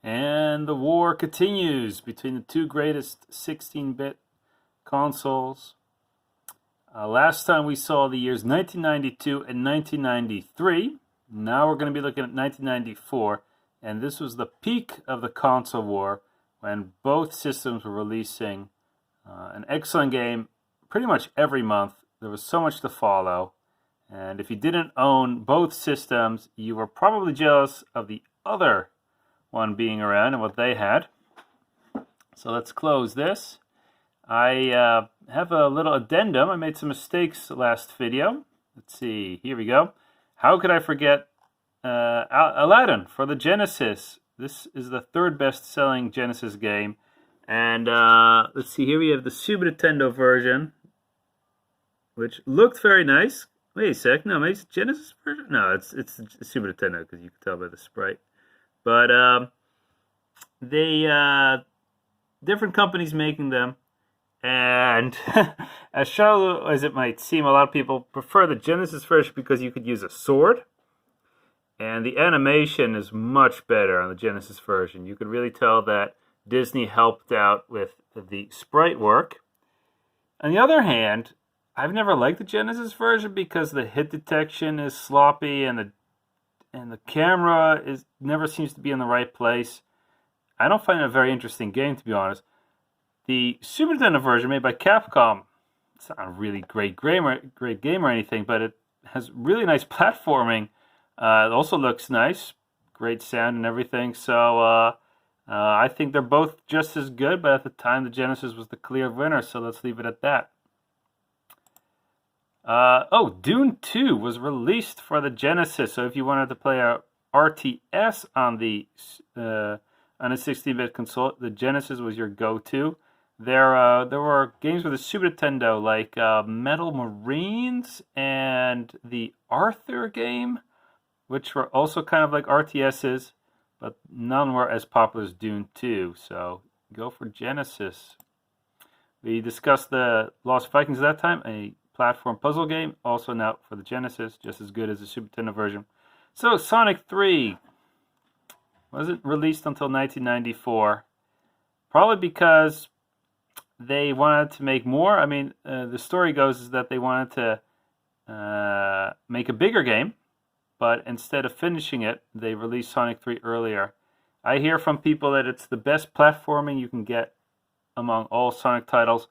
And the war continues between the two greatest 16-bit consoles. Last time we saw the years 1992 and 1993. Now we're going to be looking at 1994. And this was the peak of the console war when both systems were releasing an excellent game pretty much every month. There was so much to follow. And if you didn't own both systems, you were probably jealous of the other one being around and what they had. So let's close this. I have a little addendum. I made some mistakes last video. Let's see. Here we go. How could I forget Aladdin for the Genesis? This is the third best-selling Genesis game. And let's see. Here we have the Super Nintendo version, which looked very nice. Wait a sec. No, maybe it's Genesis version? No, it's Super Nintendo because you can tell by the sprite. But different companies making them. And as shallow as it might seem, a lot of people prefer the Genesis version because you could use a sword. And the animation is much better on the Genesis version. You could really tell that Disney helped out with the sprite work. On the other hand, I've never liked the Genesis version because the hit detection is sloppy and the camera never seems to be in the right place. I don't find it a very interesting game, to be honest. The Super Nintendo version made by Capcom, it's not a really great game or anything, but it has really nice platforming. It also looks nice, great sound and everything. So I think they're both just as good, but at the time the Genesis was the clear winner, so let's leave it at that. Dune 2 was released for the Genesis, so if you wanted to play a RTS on a 16-bit console, the Genesis was your go-to. There were games with the Super Nintendo like Metal Marines and the Arthur game, which were also kind of like RTSs, but none were as popular as Dune 2, so go for Genesis. We discussed the Lost Vikings at that time, a platform puzzle game, also now for the Genesis, just as good as the Super Nintendo version. So Sonic 3 wasn't released until 1994, probably because they wanted to make more. I mean, the story goes is that they wanted to make a bigger game, but instead of finishing it, they released Sonic 3 earlier. I hear from people that it's the best platforming you can get among all Sonic titles.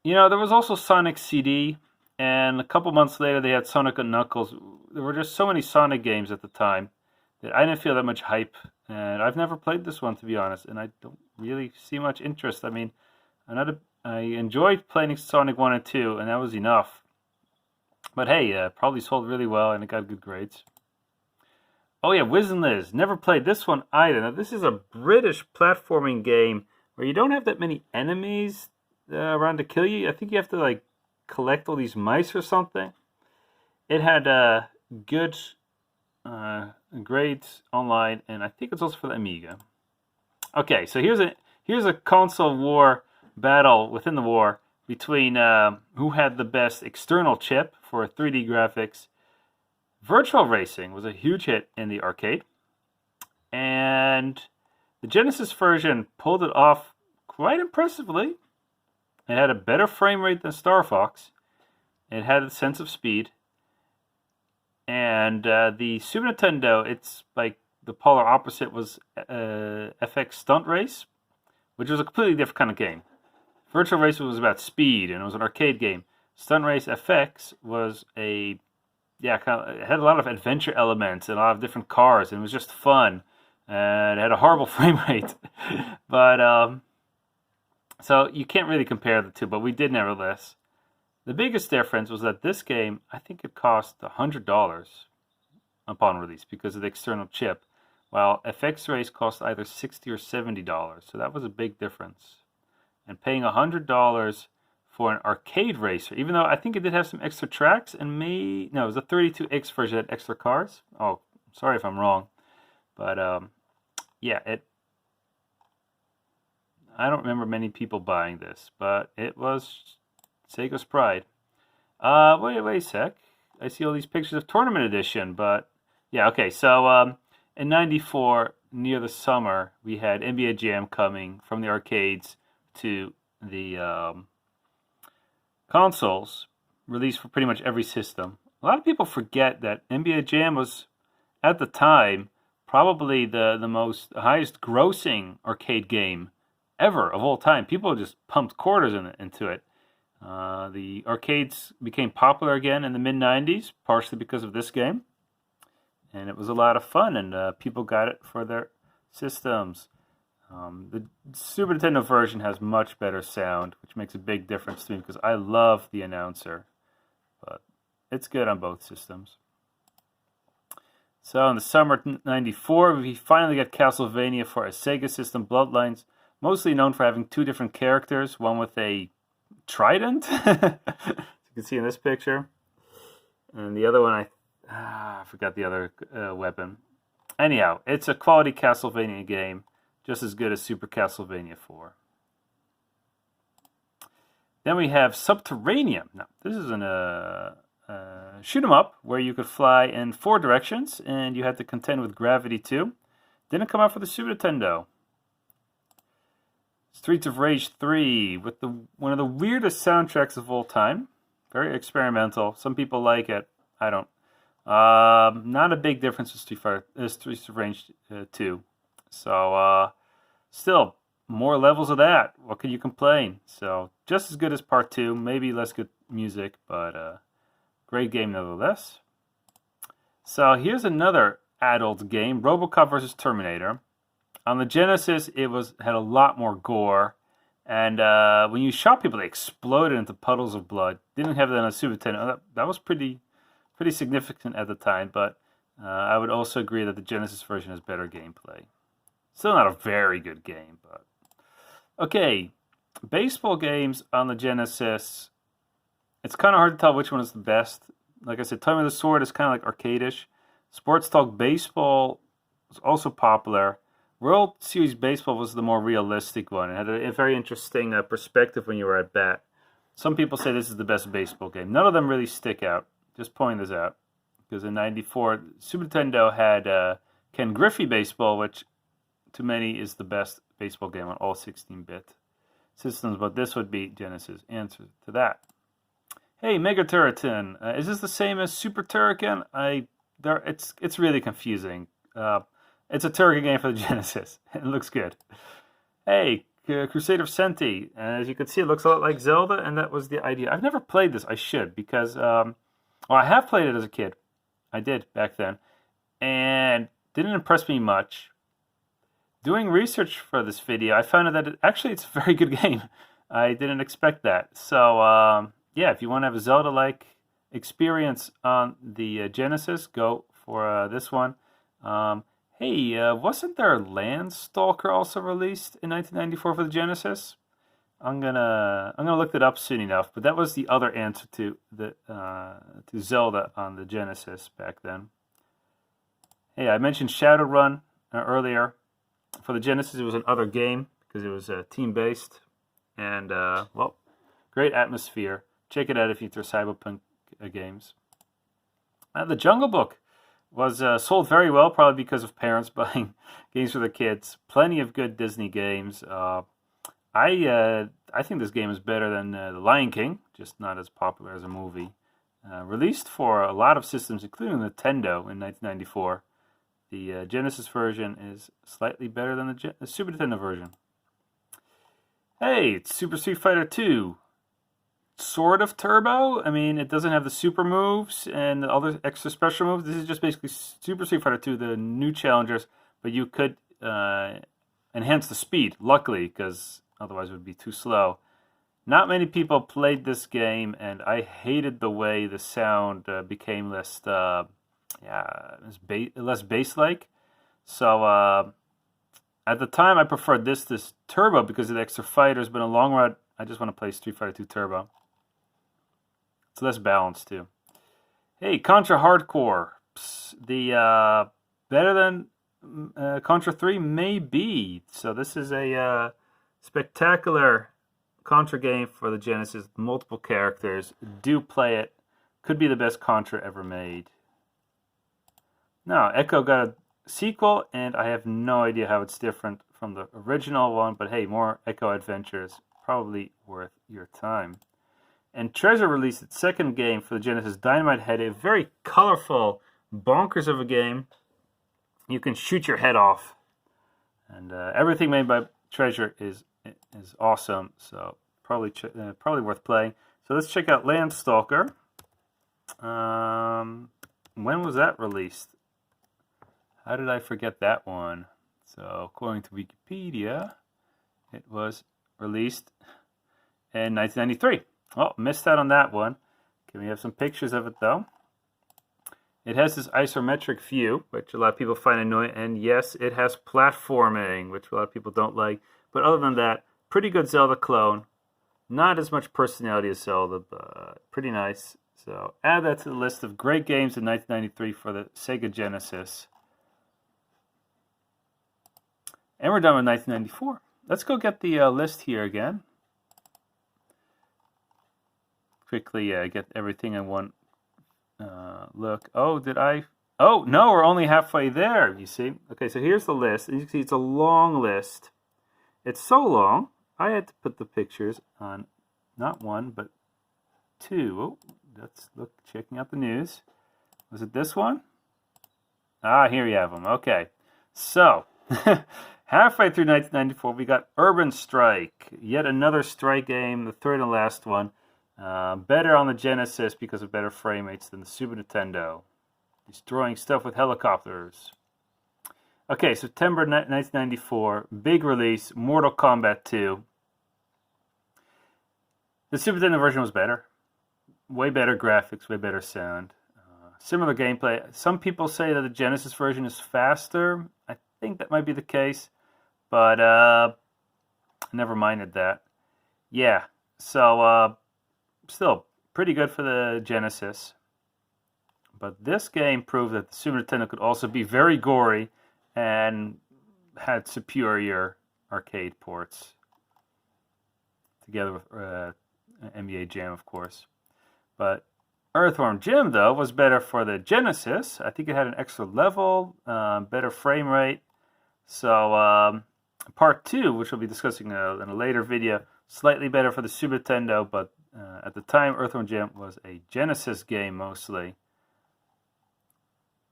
You know, there was also Sonic CD, and a couple months later they had Sonic and Knuckles. There were just so many Sonic games at the time that I didn't feel that much hype. And I've never played this one, to be honest, and I don't really see much interest. I mean, I enjoyed playing Sonic 1 and 2, and that was enough. But hey, probably sold really well, and it got good grades. Oh yeah, Wiz and Liz. Never played this one either. Now, this is a British platforming game where you don't have that many enemies around to kill you. I think you have to, like, collect all these mice or something. It had good grades online, and I think it's also for the Amiga. Okay, so here's a console war battle within the war between who had the best external chip for 3D graphics. Virtual Racing was a huge hit in the arcade, and the Genesis version pulled it off quite impressively. It had a better frame rate than Star Fox. It had a sense of speed. And the Super Nintendo, it's like the polar opposite was FX Stunt Race, which was a completely different kind of game. Virtual Race was about speed, and it was an arcade game. Stunt Race FX was it had a lot of adventure elements and a lot of different cars, and it was just fun. And it had a horrible frame rate. But, so you can't really compare the two, but we did nevertheless. The biggest difference was that this game, I think it cost $100 upon release because of the external chip, while FX Race cost either $60 or $70. So that was a big difference. And paying $100 for an arcade racer, even though I think it did have some extra tracks, and it was a 32X version that had extra cars. Oh, sorry if I'm wrong. But I don't remember many people buying this, but it was Sega's pride. Wait a sec. I see all these pictures of Tournament Edition, but yeah, okay. So in '94, near the summer, we had NBA Jam coming from the arcades to the consoles, released for pretty much every system. A lot of people forget that NBA Jam was, at the time, probably the highest grossing arcade game ever of all time. People just pumped quarters into it. The arcades became popular again in the mid-90s, partially because of this game. And it was a lot of fun, and people got it for their systems. The Super Nintendo version has much better sound, which makes a big difference to me because I love the announcer. But it's good on both systems. So in the summer of '94, we finally got Castlevania for a Sega system, Bloodlines, mostly known for having two different characters, one with a trident, as you can see in this picture, and the other one, I forgot the other weapon. Anyhow, it's a quality Castlevania game, just as good as Super Castlevania 4. Then we have Subterranean. Now, this is a shoot 'em up where you could fly in 4 directions, and you had to contend with gravity too. Didn't come out for the Super Nintendo. Streets of Rage 3 with one of the weirdest soundtracks of all time. Very experimental. Some people like it. I don't. Not a big difference with Streets of Rage 2. So, still, more levels of that. What can you complain? So, just as good as Part 2. Maybe less good music, but great game nevertheless. So, here's another adult game, RoboCop vs. Terminator. On the Genesis, it had a lot more gore, and when you shot people, they exploded into puddles of blood. Didn't have that on a Super Nintendo. That was pretty significant at the time, but I would also agree that the Genesis version has better gameplay. Still not a very good game, but okay. Baseball games on the Genesis, it's kind of hard to tell which one is the best. Like I said, Time of the Sword is kind of like arcade-ish. Sports Talk Baseball was also popular. World Series Baseball was the more realistic one. It had a very interesting perspective when you were at bat. Some people say this is the best baseball game. None of them really stick out. Just pointing this out. Because in '94, Super Nintendo had Ken Griffey Baseball, which to many is the best baseball game on all 16-bit systems. But this would be Genesis' answer to that. Hey, Mega Turrican. Is this the same as Super Turrican? It's really confusing. It's a Turrican game for the Genesis. It looks good. Hey, Crusade of Senti. As you can see, it looks a lot like Zelda, and that was the idea. I've never played this. I should, because, I have played it as a kid. I did back then. And didn't impress me much. Doing research for this video, I found out that it's a very good game. I didn't expect that. So, yeah, if you want to have a Zelda-like experience on the Genesis, go for this one. Hey, wasn't there Landstalker also released in 1994 for the Genesis? I'm gonna look that up soon enough. But that was the other answer to Zelda on the Genesis back then. Hey, I mentioned Shadowrun earlier. For the Genesis, it was another game because it was team-based, and well, great atmosphere. Check it out if you're into cyberpunk games. The Jungle Book was sold very well, probably because of parents buying games for their kids. Plenty of good Disney games. I think this game is better than The Lion King, just not as popular as a movie. Released for a lot of systems, including Nintendo in 1994. The Genesis version is slightly better than the Super Nintendo version. Hey, it's Super Street Fighter 2. Sort of turbo. I mean, it doesn't have the super moves and the other extra special moves. This is just basically Super Street Fighter 2, the new challengers, but you could enhance the speed, luckily, because otherwise it would be too slow. Not many people played this game, and I hated the way the sound became less bass-like. So at the time, I preferred this turbo because of the extra fighters, but in the long run, I just want to play Street Fighter 2 Turbo. It's less balanced too. Hey, Contra Hardcore. The better than Contra 3 may be. So this is a spectacular Contra game for the Genesis. Multiple characters. Do play it. Could be the best Contra ever made. Now, Echo got a sequel, and I have no idea how it's different from the original one, but hey, more Echo Adventures, probably worth your time. And Treasure released its second game for the Genesis, Dynamite Head, a very colorful, bonkers of a game. You can shoot your head off, and everything made by Treasure is awesome, so probably worth playing. So let's check out Landstalker. When was that released? How did I forget that one? So according to Wikipedia, it was released in 1993. Oh, missed out on that one. Okay, we have some pictures of it though. It has this isometric view, which a lot of people find annoying, and yes, it has platforming, which a lot of people don't like. But other than that, pretty good Zelda clone. Not as much personality as Zelda, but pretty nice. So add that to the list of great games in 1993 for the Sega Genesis. And we're done with 1994. Let's go get the list here again. Quickly get everything in one look. Oh, did I? Oh, no, we're only halfway there, you see. Okay, so here's the list. And you can see it's a long list. It's so long, I had to put the pictures on not one, but two. Oh, let's look, checking out the news. Was it this one? Ah, here you have them. Okay. So, halfway through 1994, we got Urban Strike. Yet another Strike game, the third and last one. Better on the Genesis because of better frame rates than the Super Nintendo. Destroying stuff with helicopters. Okay, September 1994, big release, Mortal Kombat 2. The Super Nintendo version was better. Way better graphics, way better sound. Similar gameplay. Some people say that the Genesis version is faster. I think that might be the case, but I never minded that. Yeah, so still pretty good for the Genesis. But this game proved that the Super Nintendo could also be very gory and had superior arcade ports. Together with NBA Jam, of course. But Earthworm Jim, though, was better for the Genesis. I think it had an extra level, better frame rate. So Part 2, which we'll be discussing in a later video, slightly better for the Super Nintendo, but at the time, Earthworm Jim was a Genesis game mostly.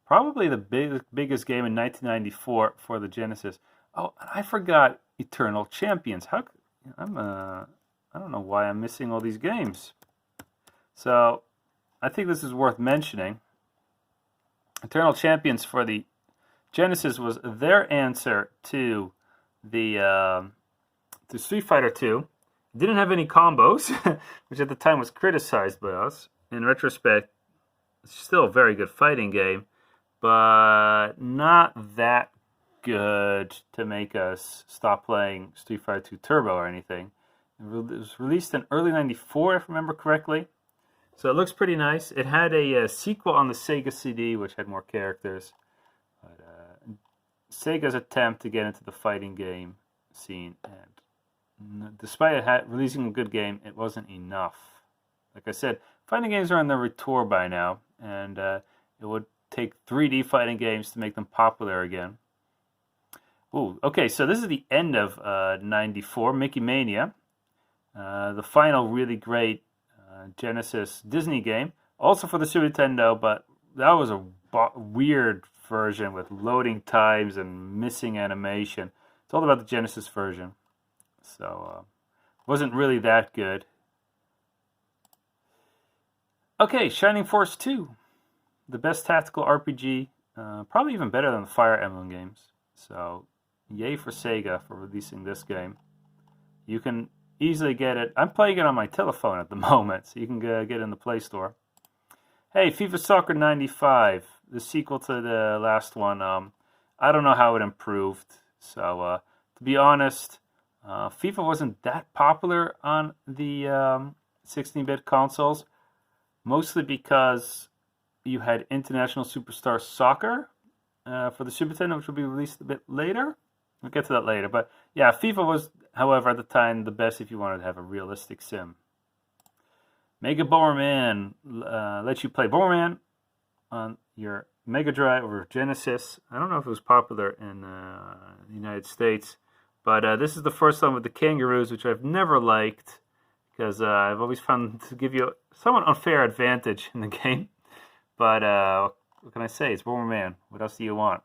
Probably the biggest game in 1994 for the Genesis. Oh, I forgot Eternal Champions. I don't know why I'm missing all these games. So, I think this is worth mentioning. Eternal Champions for the Genesis was their answer to the to Street Fighter 2. It didn't have any combos, which at the time was criticized by us. In retrospect, it's still a very good fighting game, but not that good to make us stop playing Street Fighter 2 Turbo or anything. It was released in early 94, if I remember correctly. So it looks pretty nice. It had a sequel on the Sega CD, which had more characters. But Sega's attempt to get into the fighting game scene, and despite it releasing a good game, it wasn't enough. Like I said, fighting games are on their retour by now, and it would take 3D fighting games to make them popular again. Ooh, okay, so this is the end of 94, Mickey Mania. The final really great Genesis Disney game, also for the Super Nintendo, but that was a weird version with loading times and missing animation. It's all about the Genesis version, so wasn't really that good. Okay, Shining Force 2, the best tactical RPG, probably even better than the Fire Emblem games. So, yay for Sega for releasing this game. You can easily get it. I'm playing it on my telephone at the moment, so you can get it in the Play Store. Hey, FIFA Soccer 95, the sequel to the last one. I don't know how it improved. So, to be honest, FIFA wasn't that popular on the 16-bit consoles, mostly because you had International Superstar Soccer for the Super Nintendo, which will be released a bit later. We'll get to that later. But yeah, FIFA was, however, at the time, the best if you wanted to have a realistic sim. Mega Bomberman lets you play Bomberman on your Mega Drive or Genesis. I don't know if it was popular in the United States, but this is the first one with the kangaroos, which I've never liked because I've always found to give you a somewhat unfair advantage in the game. But what can I say? It's Bomberman. What else do you want?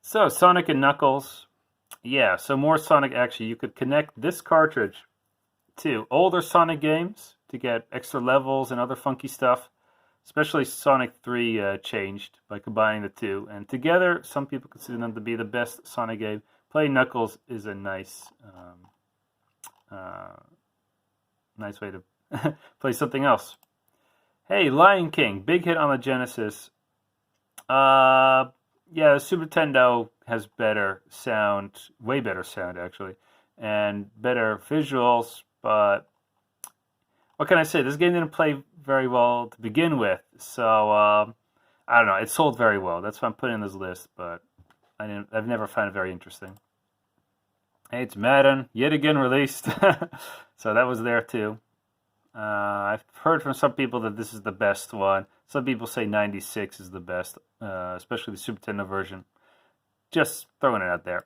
So, Sonic and Knuckles. Yeah, so more Sonic action. You could connect this cartridge to older Sonic games to get extra levels and other funky stuff. Especially Sonic 3 changed by combining the two. And together, some people consider them to be the best Sonic game. Playing Knuckles is a nice nice way to play something else. Hey, Lion King, big hit on the Genesis. Yeah, the Super Nintendo has better sound, way better sound actually, and better visuals, but what can I say? This game didn't play very well to begin with, so I don't know. It sold very well. That's why I'm putting in this list, but I've never found it very interesting. Hey, it's Madden, yet again released, so that was there too. I've heard from some people that this is the best one. Some people say 96 is the best, especially the Super Nintendo version. Just throwing it out there.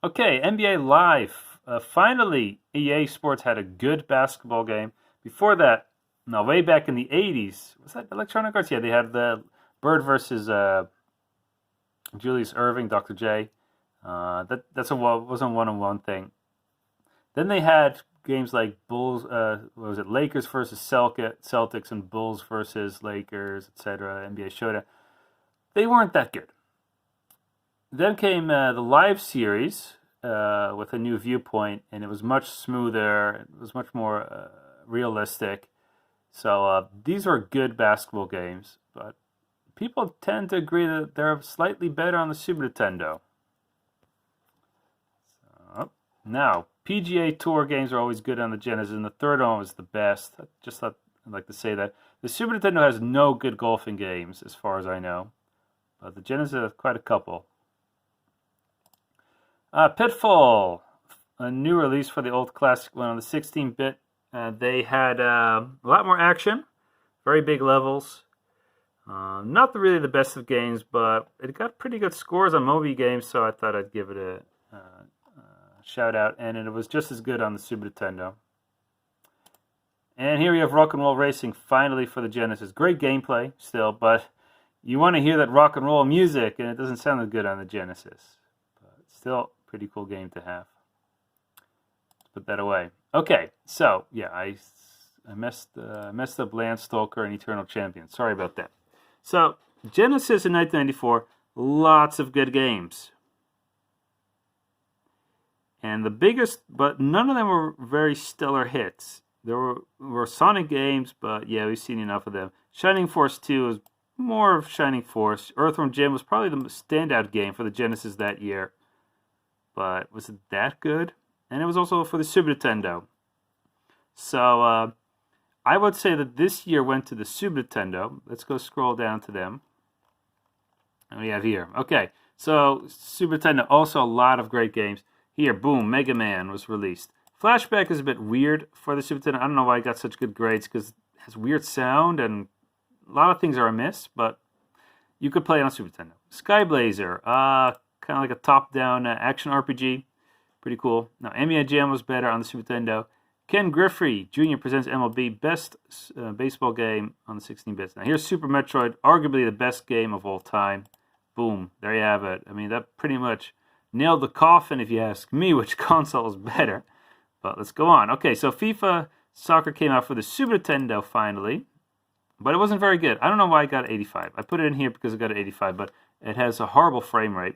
Okay, NBA Live. Finally, EA Sports had a good basketball game. Before that, no, way back in the 80s, was that Electronic Arts? Yeah, they had the Bird versus Julius Erving, Dr. J. That wasn't a one-on-one thing. Then they had games like Bulls, Lakers versus Celtics and Bulls versus Lakers, etc. NBA Showdown. They weren't that good. Then came the Live series with a new viewpoint, and it was much smoother. It was much more realistic. So these were good basketball games, but people tend to agree that they're slightly better on the Super Nintendo. So, now, PGA Tour games are always good on the Genesis, and the third one was the best. I just thought I'd like to say that. The Super Nintendo has no good golfing games, as far as I know, but the Genesis has quite a couple. Pitfall, a new release for the old classic one on the 16-bit. They had a lot more action, very big levels. Not really the best of games, but it got pretty good scores on Moby Games, so I thought I'd give it a shout out, and it was just as good on the Super Nintendo. And here we have Rock and Roll Racing, finally for the Genesis. Great gameplay still, but you want to hear that rock and roll music, and it doesn't sound as good on the Genesis. But still, pretty cool game to have. Let's put that away. Okay, so yeah, I messed up Landstalker and Eternal Champion. Sorry about that. So Genesis in 1994, lots of good games. And the biggest, but none of them were very stellar hits. There were Sonic games, but yeah, we've seen enough of them. Shining Force 2 was more of Shining Force. Earthworm Jim was probably the standout game for the Genesis that year. But was it that good? And it was also for the Super Nintendo. So I would say that this year went to the Super Nintendo. Let's go scroll down to them. And we have here. Okay, so Super Nintendo, also a lot of great games. Here, boom, Mega Man was released. Flashback is a bit weird for the Super Nintendo. I don't know why it got such good grades, because it has weird sound and a lot of things are amiss, but you could play it on Super Nintendo. Sky Blazer, kind of like a top-down action RPG. Pretty cool. Now, NBA Jam was better on the Super Nintendo. Ken Griffey Jr. presents MLB Best Baseball Game on the 16-bits. Now, here's Super Metroid, arguably the best game of all time. Boom, there you have it. I mean, that pretty much nailed the coffin, if you ask me, which console is better. But let's go on. Okay, so FIFA Soccer came out for the Super Nintendo finally, but it wasn't very good. I don't know why it got 85. I put it in here because it got an 85, but it has a horrible frame rate.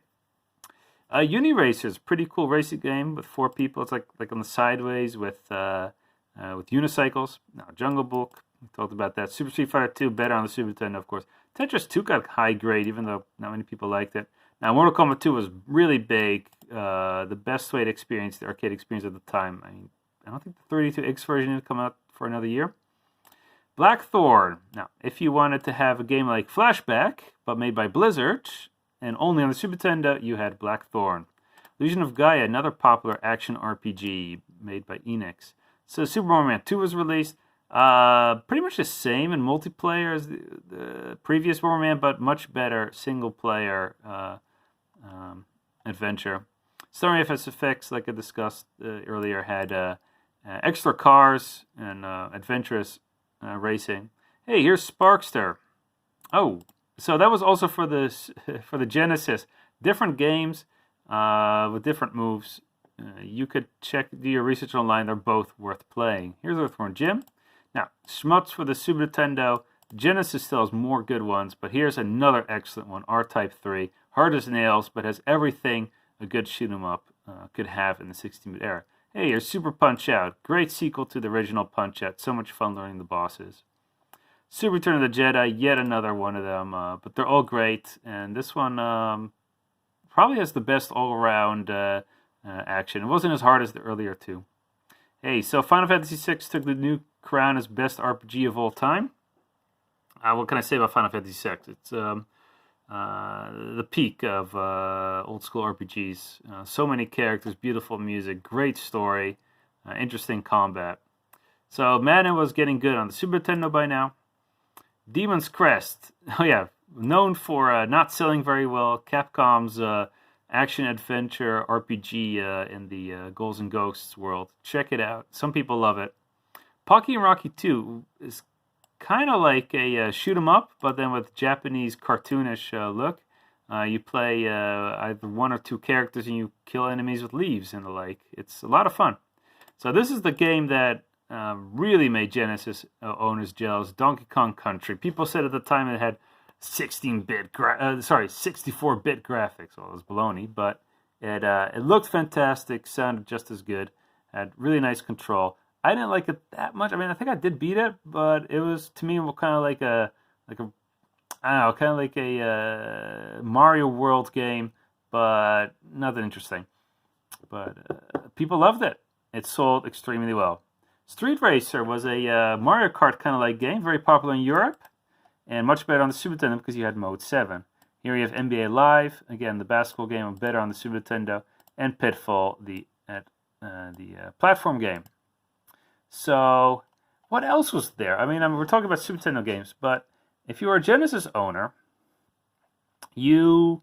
Uniracers, pretty cool racing game with 4 people. It's like on the sideways with unicycles. Now, Jungle Book, we talked about that. Super Street Fighter 2, better on the Super Nintendo, of course. Tetris 2 got high grade, even though not many people liked it. Now, Mortal Kombat 2 was really big. The best way to experience the arcade experience at the time. I mean, I don't think the 32X version would come out for another year. Blackthorn. Now, if you wanted to have a game like Flashback, but made by Blizzard, and only on the Super Nintendo, you had Blackthorn. Legion of Gaia, another popular action RPG made by Enix. So Super Mario Man 2 was released. Pretty much the same in multiplayer as the previous Bomberman, but much better single player adventure. Story effects, like I discussed earlier, had extra cars and adventurous racing. Hey, here's Sparkster. Oh, so that was also for the for the Genesis. Different games with different moves. You could do your research online. They're both worth playing. Here's Earthworm Jim. Now, Schmutz for the Super Nintendo. Genesis still has more good ones, but here's another excellent one, R-Type 3. Hard as nails, but has everything a good shoot-'em-up could have in the 16-bit era. Hey, here's Super Punch-Out! Great sequel to the original Punch-Out. So much fun learning the bosses. Super Return of the Jedi, yet another one of them, but they're all great. And this one probably has the best all-around action. It wasn't as hard as the earlier two. Hey, so Final Fantasy VI took the new crown as best RPG of all time. What can I say about Final Fantasy VI? It's the peak of old school RPGs. So many characters, beautiful music, great story, interesting combat. So Madden was getting good on the Super Nintendo by now. Demon's Crest, oh yeah, known for not selling very well. Capcom's action adventure RPG in the Ghouls and Ghosts world. Check it out. Some people love it. Pocky and Rocky 2 is kind of like a shoot 'em up, but then with Japanese cartoonish look. You play either one or two characters and you kill enemies with leaves and the like. It's a lot of fun. So this is the game that really made Genesis owners jealous. Donkey Kong Country. People said at the time it had 64-bit graphics. Well, it was baloney, but it looked fantastic, sounded just as good, had really nice control. I didn't like it that much. I mean, I think I did beat it, but it was to me kind of like a Mario World game, but nothing interesting. But people loved it. It sold extremely well. Street Racer was a Mario Kart kind of like game, very popular in Europe, and much better on the Super Nintendo because you had Mode 7. Here you have NBA Live, again the basketball game, better on the Super Nintendo, and Pitfall, the platform game. So, what else was there? I mean, we're talking about Super Nintendo games, but if you were a Genesis owner, you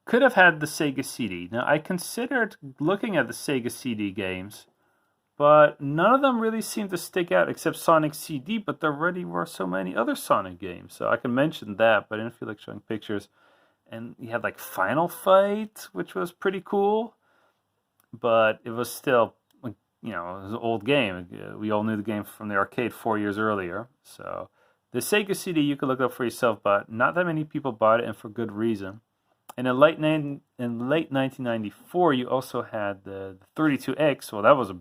could have had the Sega CD. Now, I considered looking at the Sega CD games, but none of them really seemed to stick out except Sonic CD, but there already were so many other Sonic games. So I can mention that, but I didn't feel like showing pictures. And you had like Final Fight, which was pretty cool, but it was still, it was an old game. We all knew the game from the arcade 4 years earlier. So the Sega CD you could look up for yourself, but not that many people bought it, and for good reason. And in late 1994, you also had the 32X. Well, that was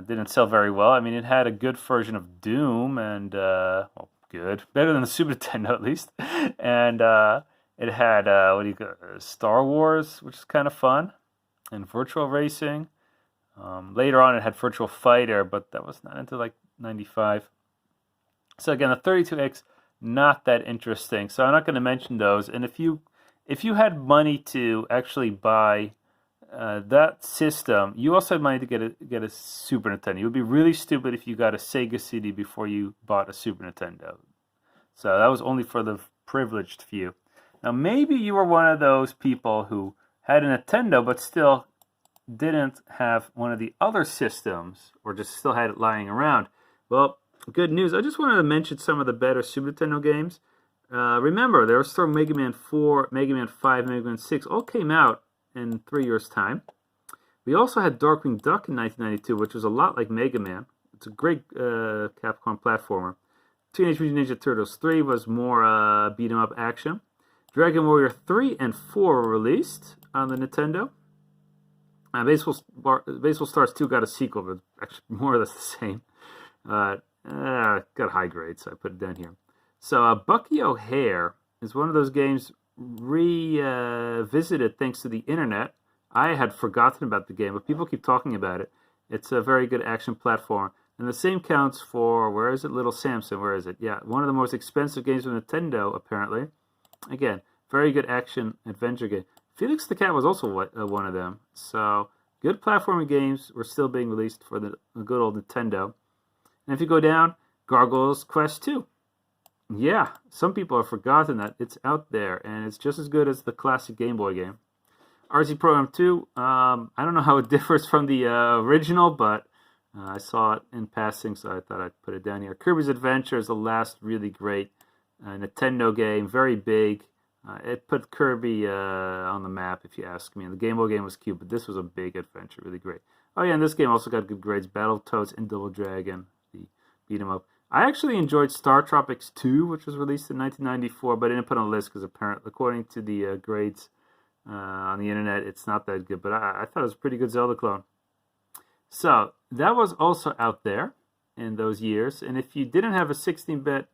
didn't sell very well. I mean, it had a good version of Doom, and better than the Super Nintendo at least. And it had Star Wars, which is kind of fun, and Virtual Racing. Later on, it had Virtual Fighter, but that was not until like 95. So again, the 32X, not that interesting. So I'm not going to mention those. And if you had money to actually buy that system, you also had money to get a Super Nintendo. You would be really stupid if you got a Sega CD before you bought a Super Nintendo. So that was only for the privileged few. Now maybe you were one of those people who had a Nintendo but still didn't have one of the other systems, or just still had it lying around. Well, good news. I just wanted to mention some of the better Super Nintendo games. Remember, there was still Mega Man 4, Mega Man 5, Mega Man 6, all came out in 3 years' time. We also had Darkwing Duck in 1992, which was a lot like Mega Man. It's a great Capcom platformer. Teenage Mutant Ninja Turtles 3 was more beat-em-up action. Dragon Warrior 3 and 4 were released on the Nintendo. Baseball Stars 2 got a sequel, but actually more or less the same. Got high grades, so I put it down here. So Bucky O'Hare is one of those games revisited thanks to the internet. I had forgotten about the game, but people keep talking about it. It's a very good action platform. And the same counts for, where is it? Little Samson, where is it? Yeah, one of the most expensive games on Nintendo, apparently. Again, very good action adventure game. Felix the Cat was also one of them. So, good platforming games were still being released for the good old Nintendo. And if you go down, Gargoyle's Quest 2. Yeah, some people have forgotten that it's out there, and it's just as good as the classic Game Boy game. RC Program 2, I don't know how it differs from the original, but I saw it in passing, so I thought I'd put it down here. Kirby's Adventure is the last really great Nintendo game, very big. It put Kirby on the map, if you ask me. And the Game Boy game was cute, but this was a big adventure, really great. Oh yeah, and this game also got good grades. Battletoads and Double Dragon, the beat 'em up. I actually enjoyed Star Tropics 2, which was released in 1994, but I didn't put on a list because apparently, according to the grades on the internet, it's not that good. But I thought it was a pretty good Zelda clone. So that was also out there in those years. And if you didn't have a 16-bit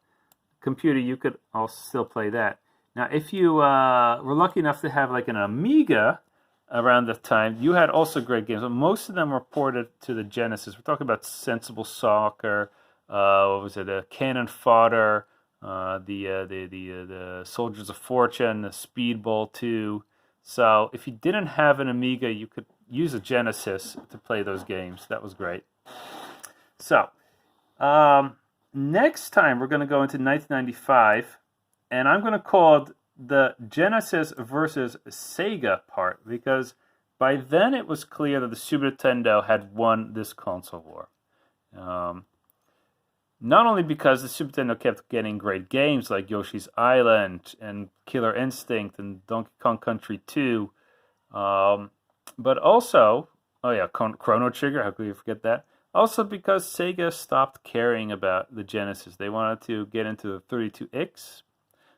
computer, you could also still play that. Now, if you were lucky enough to have like an Amiga around that time, you had also great games. But most of them were ported to the Genesis. We're talking about Sensible Soccer, what was it? Cannon Fodder, the Soldiers of Fortune, the Speedball 2. So if you didn't have an Amiga, you could use a Genesis to play those games. That was great. So next time we're going to go into 1995, and I'm going to call it the Genesis versus Sega part, because by then it was clear that the Super Nintendo had won this console war. Not only because the Super Nintendo kept getting great games like Yoshi's Island and Killer Instinct and Donkey Kong Country 2, but also, oh yeah, Chrono Trigger, how could you forget that? Also because Sega stopped caring about the Genesis. They wanted to get into the 32X,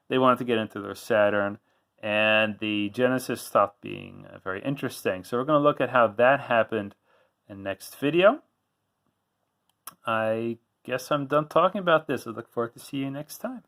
they wanted to get into their Saturn, and the Genesis stopped being very interesting. So we're going to look at how that happened in next video. I guess I'm done talking about this. I look forward to seeing you next time.